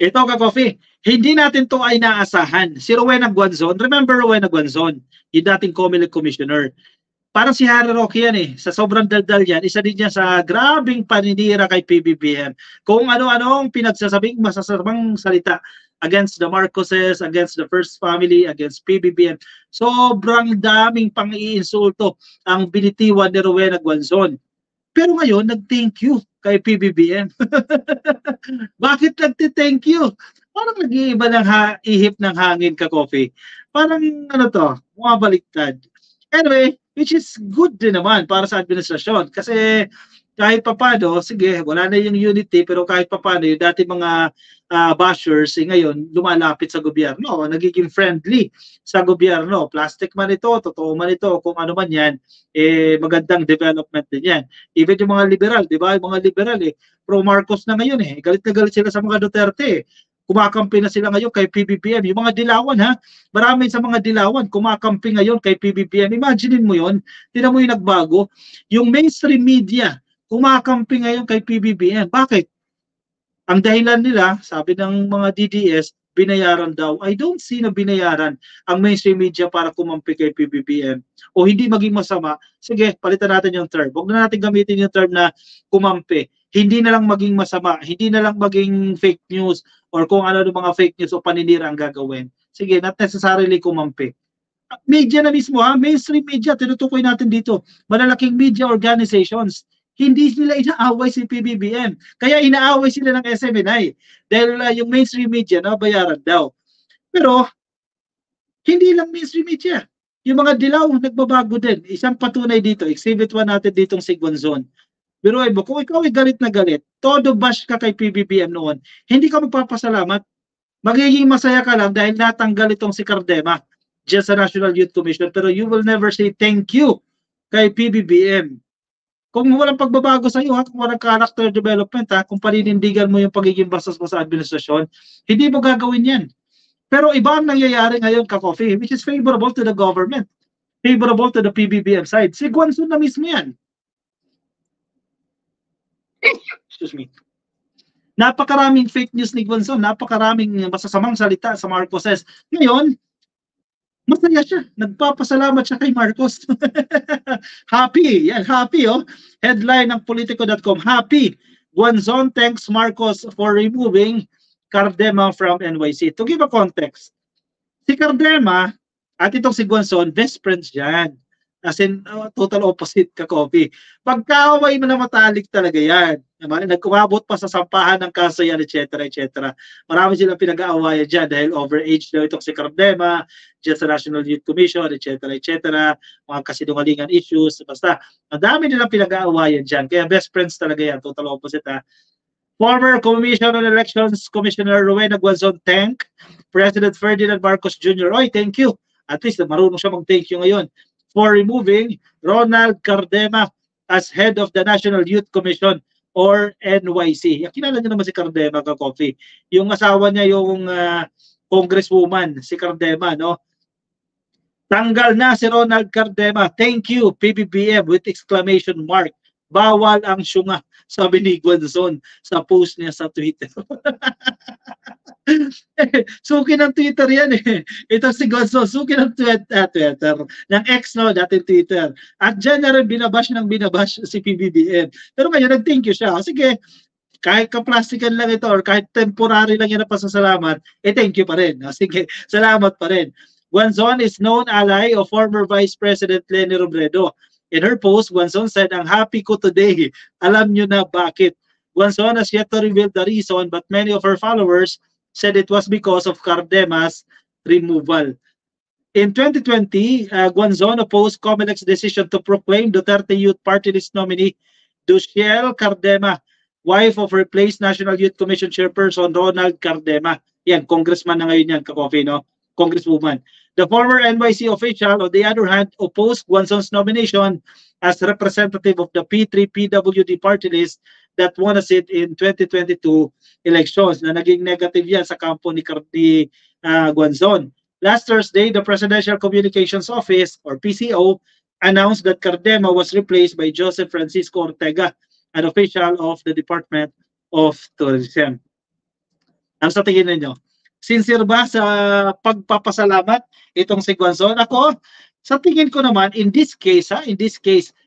Ito ka-coffee, hindi natin to ay naasahan. Si Rowena Guanzon, remember Rowena Guanzon, yung dating COMELEC commissioner. Parang si Harry Roque yan eh. Sa sobrang daldal yan, isa din yan sa grabing paninira kay PBBM. Kung ano-ano ang pinagsasabing masasamang salita against the Marcoses, against the First Family, against PBBM. Sobrang daming pang-iinsulto ang binitiwan ni Rowena Guanzon. Pero ngayon, nag-thank you kay PBBM. Bakit nagti-thank you? Parang nag-iiba ng ihip ng hangin ka, coffee. Parang ano to, bumabaliktad. Anyway, which is good din naman para sa administrasyon. Kasi kahit papano, sige, wala na yung unity, pero kahit papano, yung dati mga bashers, ngayon, lumalapit sa gobyerno, nagiging friendly sa gobyerno. Plastic man ito, totoo man ito, kung ano man yan, magandang development din yan. Even yung mga liberal, di ba? Yung mga liberal, pro-Marcos na ngayon galit na galit sila sa mga Duterte kumakampi na sila ngayon kay PBBM. Yung mga dilawan marami sa mga dilawan kumakampi ngayon kay PBBM. Imaginein mo yon, tinan mo yung nagbago. Yung mainstream media kumakampi ngayon kay PBBM. Bakit? Ang dahilan nila, sabi ng mga DDS, binayaran daw. I don't see na binayaran ang mainstream media para kumampi kay PBBM. O hindi maging masama, sige, palitan natin yung term. Huwag na natin gamitin yung term na kumampi. Hindi na lang maging masama, hindi na lang maging fake news or kung ano ng mga fake news o paninira ang gagawin. Sige, not necessarily kumampi. Media na mismo mainstream media, tinutukoy natin dito. Malalaking media organizations hindi nila inaaway si PBBM. Kaya inaaway sila ng SMNI dahil yung mainstream media bayaran daw. Pero hindi lang mainstream media. Yung mga dilaw nagbabago din. Isang patunay dito, exhibit 1 natin ditong si Guanzon. Pero mo, kung ikaw ay galit na galit, todo bash ka kay PBBM noon, hindi ka magpapasalamat. Magiging masaya ka lang dahil natanggal itong si Cardema dyan sa National Youth Commission, pero you will never say thank you kay PBBM. Kung walang pagbabago sa iyo, kung walang character development, kung paninindigan mo yung pagiging bastos mo sa administrasyon, hindi mo gagawin yan. Pero iba ang nangyayari ngayon ka-coffee, which is favorable to the government, favorable to the PBBM side. Si Guanzon na mismo yan. Excuse me. Napakaraming fake news ni Guanzon, napakaraming masasamang salita sa Marcoses. Ngayon, masaya siya. Nagpapasalamat siya kay Marcos. Happy. Yan, happy Headline ng Politico.com. Happy. Guanzon thanks Marcos for removing Cardema from NYC. To give a context, si Cardema at itong si Guanzon, best friends yan. As in, total opposite ka-copy. Pagkaaway mo na matalik talaga yan. Nagkumabot pa sa sampahan ng kaso yan, etc. etc. Marami silang pinag-aawayan dyan dahil overage daw itong si Cardema, dyan sa National Youth Commission, etc. etc. Mga kasinungalingan issues. Basta, madami nilang pinag-aawayan dyan. Kaya best friends talaga yan. Total opposite Former Commission on Elections Commissioner Rowena Guanzon thank President Ferdinand Marcos Jr. Oy, thank you. At least marunong siya mag-thank you ngayon for removing Ronald Cardema as head of the National Youth Commission or NYC. Kilala niyo naman si Cardema ka-coffee. Yung asawa niya yung congresswoman, si Cardema, no? Tanggal na si Ronald Cardema. Thank you, PBBM, with exclamation mark. Bawal ang syunga, sabi ni Guanzon sa post niya sa Twitter. Suki ng Twitter yan Ito si Guanzon, suki ng Twitter. Ng X, no, dati Twitter. At dyan na rin binabash si PBBM. Pero ngayon, nag-thank you siya. Sige, kahit kaplastikan lang ito or kahit temporary lang yan na pasasalamat, thank you pa rin. Sige, salamat pa rin. Guanzon is known ally of former Vice President Leni Robredo. In her post, Guanzon said, "Ang happy ko today. Alam nyo na bakit." Guanzon has yet to reveal the reason, but many of her followers said it was because of Cardema's removal. In 2020, Guanzon opposed Comelec's decision to proclaim Duterte Youth Party List nominee Duciel Cardema, wife of replaced National Youth Commission Chairperson Ronald Cardema. Yan, congressman na ngayon yan, ka-coffee, no? Congresswoman. The former NYC official, on the other hand, opposed Guanzon's nomination as representative of the P3-PWD party list that won a seat in 2022 elections. Na naging negative yan sa kampo ni Guanzon. Last Thursday, the Presidential Communications Office, or PCO, announced that Cardema was replaced by Joseph Francisco Ortega, an official of the Department of Tourism. Ano sa tingin ninyo? Sincere ba sa pagpapasalamat itong si Guanzon? Ako, sa tingin ko naman, in this case,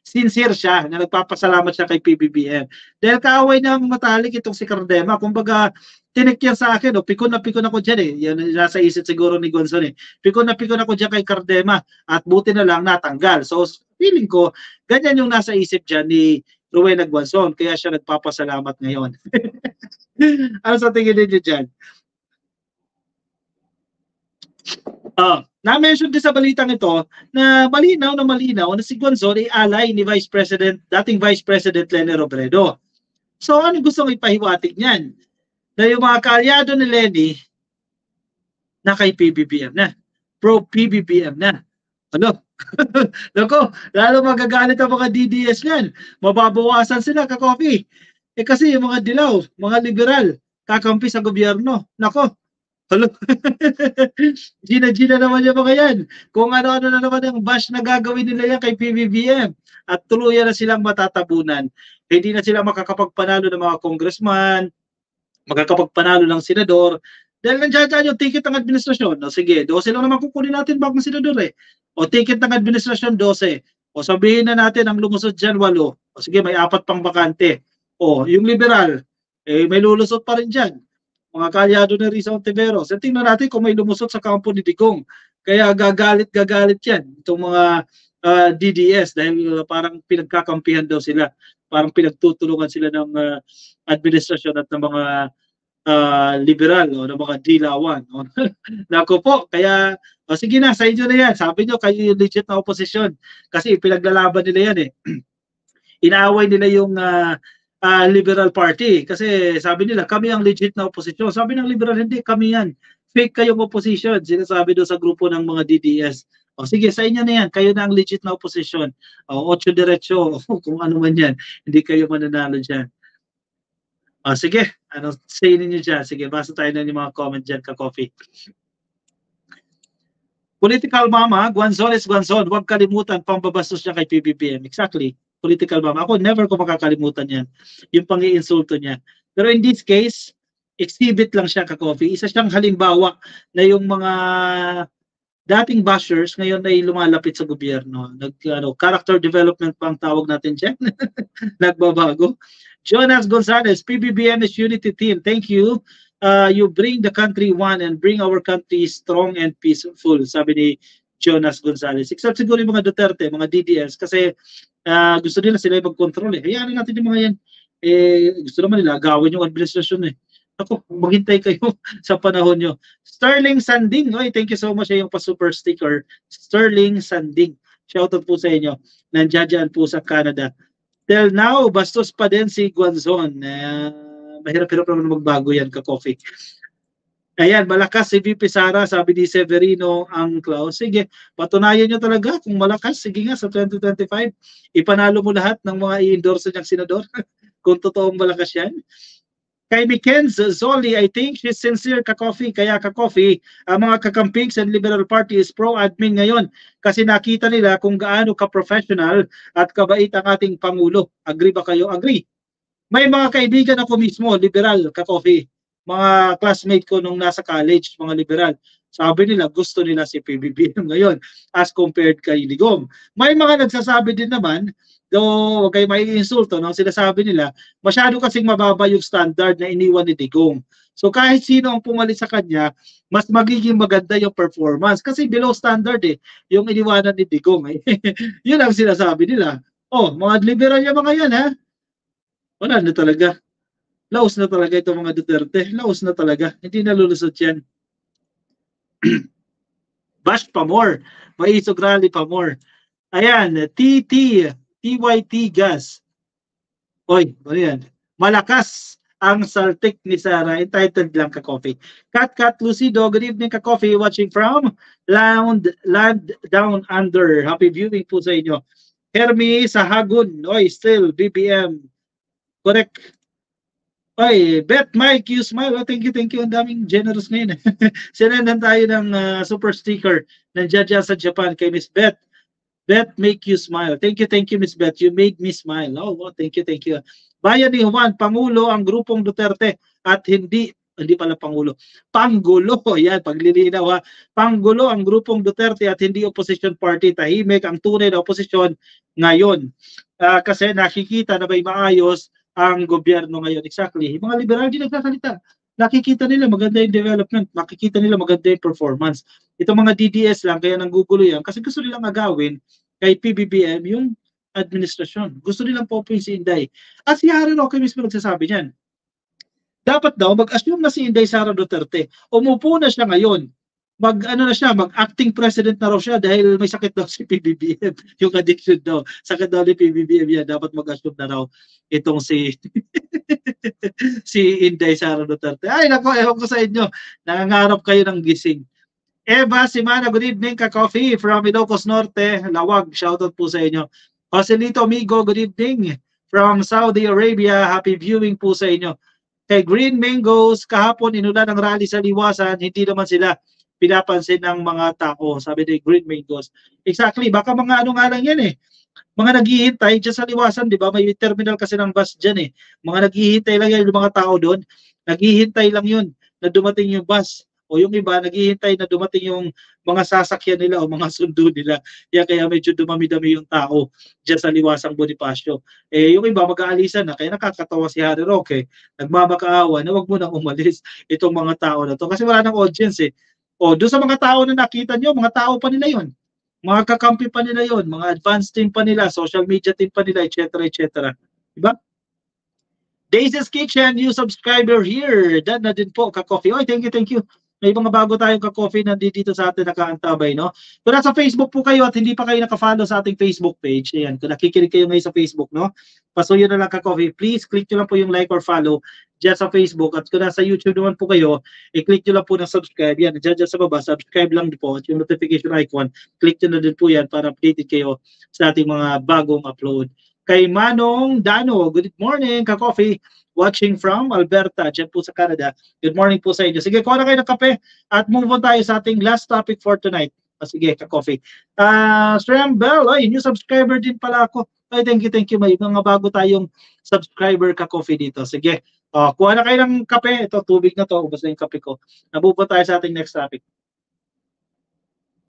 sincere siya na nagpapasalamat siya kay PBBM. Dahil kaaway ng matalik itong si Cardema. Kumbaga, tinik yan sa akin, pikon na pikon ako dyan eh. Yan nasa isip siguro ni Guanzon eh. Pikon na pikon ako dyan kay Cardema at buti na lang natanggal. So, feeling ko, ganyan yung nasa isip dyan ni Rowena Guanzon. Kaya siya nagpapasalamat ngayon. Ano sa tingin ninyo dyan? Na-mention din sa balitang ito na malinaw na si Guanzon ay ally ni dating Vice President Leni Robredo. So ano gusto mong ipahiwatig niyan? Na yung mga kaalyado ni Leni na kay PBBM na. Pro-PBBM na. Ano? Lako, lalo magagalit ang mga DDS niyan. Mababawasan sila ka-coffee. Kasi yung mga dilaw, mga liberal, kakampi sa gobyerno. Nako, halo. Gina naman yung mga yan. Kung ano-ano na naman ang bash na gagawin nila yan kay PBBM. At tuluyan na silang matatabunan. Hindi na sila makakapagpanalo ng mga congressman, makakapagpanalo ng senador. Dahil nandiyan yung ticket ng administrasyon. O sige, 12 lang naman kukunin natin bago ng senador eh. O ticket ng administrasyon, 12. O sabihin na natin ang lumusod dyan, 8. O sige, may 4 pang bakante. O, yung liberal, may lulusot pa rin dyan. Mga kalyado na Risa Ontiveros. So, tingnan natin kung may lumusot sa kampo ni Digong. Kaya gagalit yan. Itong mga DDS dahil parang pinagkakampihan daw sila. Parang pinagtutulungan sila ng administrasyon at ng mga liberal o ng mga dilawan. Nako po, kaya sige na, sa inyo na yan. Sabi nyo, kayo yung legit na oposisyon. Kasi pinaglalaban nila yan eh. Inaaway nila yung Liberal Party kasi sabi nila kami ang legit na opposition. Sabi ng Liberal, hindi kami yan. Fake kayong opposition. Sinasabi doon sa grupo ng mga DDS. O sige, sa inyo na yan. Kayo na ang legit na opposition. O 8 diretso, kung ano man yan. Hindi kayo mananalo dyan. O sige, ano say ninyo dyan? Sige, basa tayo na yung mga comment dyan ka-coffee. Political mama, Guanzon is Guanzon. Huwag kalimutan pambabastos niya kay PBBM. Exactly. Political mama. Ako, never ko makakalimutan yan. Yung pang-iinsulto niya. Pero in this case, exhibit lang siya ka-coffee. Isa siyang halimbawa na yung mga dating bashers ngayon ay lumalapit sa gobyerno. Character development pa ang tawag natin dyan. Nagbabago. Jonas Gonzalez, PBBM is unity team. Thank you. You bring the country one and bring our country strong and peaceful, sabi ni Jonas Gonzalez. Except siguro yung mga Duterte, mga DDS, kasi gusto nila sila mag-control eh. Hayaan natin yung mga yan. Gusto naman nila agawin yung administrasyon eh. Ako, maghintay kayo sa panahon nyo. Sterling Sanding, oy, thank you so much sa yung pa-super sticker. Sterling Sanding. Shoutout po sa inyo. Nandiyan po sa Canada. Till now, bastos pa din si Guanzon. Mahirap-hirap naman magbago yan ka-coffee. Ayan, malakas si VP Sara, sabi ni Severino ang Klaus. Sige, patunayan nyo talaga kung malakas. Sige nga, sa 2025, ipanalo mo lahat ng mga i-endorse niyang senador. Kung totoong malakas yan. Kay Mikenz Zoli, I think she's sincere ka-coffee. Kaya ka-coffee, ang mga kakamping sa Liberal Party is pro-admin ngayon. Kasi nakita nila kung gaano ka-professional at kabait ang ating Pangulo. Agree ba kayo? Agree. May mga kaibigan ako mismo, liberal, ka-coffee. Mga classmate ko nung nasa college, mga liberal. Sabi nila, gusto nila si PBBM ngayon as compared kay Digong. May mga nagsasabi din naman, though huwag kayo mai-insulto, no? Sinasabi nila, masyado kasing mababa yung standard na iniwan ni Digong. So kahit sino ang pumalit sa kanya, mas magiging maganda yung performance. Kasi below standard yung iniwanan ni Digong. Yun ang sinasabi nila. Oh, mga liberal yung mga yan, ha? Wala na talaga. Laos na talaga itong mga Duterte. Laos na talaga. Hindi nalulusot yan. Bash pa more. May isog rally pa more. Ayan, TYT gas. Oy, ano yan? Malakas ang saltik ni Sarah. Entitled lang ka-coffee. Kat Lucido, good evening ka-coffee. Watching from Land Down Under. Happy viewing po sa inyo. Hermi Sahagun. Oy, still BBM. Correct. Oy, Bet Mike, you smile. Oh, thank you. Ang daming generous ngayon. Sinendan tayo ng super sticker ng Jaja sa Japan kay Miss Bet. Bet, make you smile. Thank you, Miss Bet. You made me smile. Oh, thank you. Bayan ni Juan, Pangulo ang grupong Duterte at hindi hindi pala Pangulo, Panggulo, yan, paglilinaw ha, Panggulo ang grupong Duterte at hindi opposition party, tahimik ang tunay na opposition ngayon. Kasi nakikita na may maayos ang gobyerno ngayon. Exactly, yung mga liberal din nagsasalita, nakikita nila maganda yung development, makikita nila maganda yung performance. Itong mga DDS lang, kaya nanggugulo yan, kasi gusto nilang agawin kay PBBM yung administrasyon. Gusto nilang po si Inday. At si Harry Roque mismo nagsasabi niyan. Dapat daw mag-assume na si Inday Sara Duterte. Umupo na siya ngayon. Mag-acting president na raw siya dahil may sakit daw si PBBM. Yung addiction daw. Sakit daw ni PBBM yan. Dapat mag-assume na raw itong si si Inday Sara Duterte. Ay nako, ewan ko sa inyo. Nangangarap kayo ng gising. Eva Simana, good evening, ka-coffee from Ilocos Norte, Lawag. Shoutout po sa inyo. Joselito Amigo, good evening from Saudi Arabia. Happy viewing po sa inyo. Kay Green Mangoes, kahapon inulan ng rally sa Liwasan, hindi naman sila pinapansin ng mga tao, sabi ni Green Mangoes. Exactly, baka mga ano nga lang yan eh. Mga naghihintay dyan sa Liwasan, di ba? May terminal kasi ng bus dyan eh. Mga naghihintay lang yan, yung mga tao doon. Naghihintay lang yun na dumating yung bus. O yung iba, naghihintay na dumating yung mga sasakyan nila o mga sundo nila. Kaya medyo dumami-dami yung tao dyan sa Liwasang Bonifacio. Yung iba, mag-aalisan na. Kaya nakakatawa si Harry Roque. Nagmamakaawa na wag mo nang umalis itong mga tao na to. Kasi wala nang audience eh. O, doon sa mga tao na nakita nyo, mga tao pa nila yun. Mga kakampi pa nila yon, mga advanced team pa nila, social media team pa nila, etc. etc. Diba? Daisy's Kitchen, new subscriber here. Dan na din po, ka-coffee. Oy, thank you. May mga bago tayong ka-coffee na dito sa atin nakaantabay, no? Kung nasa Facebook po kayo at hindi pa kayo naka-follow sa ating Facebook page, ayan, kung nakikinig kayo ngayon sa Facebook, no? Pasuyo na lang ka-coffee. Please, click nyo lang po yung like or follow dyan sa Facebook. At kung nasa YouTube naman po kayo, i-click nyo lang po ng subscribe. Yan, dyan sa baba, subscribe lang po. At yung notification icon, click nyo na din po yan para updated kayo sa ating mga bagong upload. Kay Manong Dano, good morning, ka-coffee. Watching from Alberta, dyan po sa Canada. Good morning po sa inyo. Sige, kuha na kayo ng kape at move on tayo sa ating last topic for tonight. Sige, ka-coffee. Stram Bell, ay, new subscriber din pala ako. Ay, thank you. May mga bago tayong subscriber ka-coffee dito. Sige, kuha na kayo ng kape. Ito, tubig na to. Ubos na yung kape ko. Nabubo tayo sa ating next topic.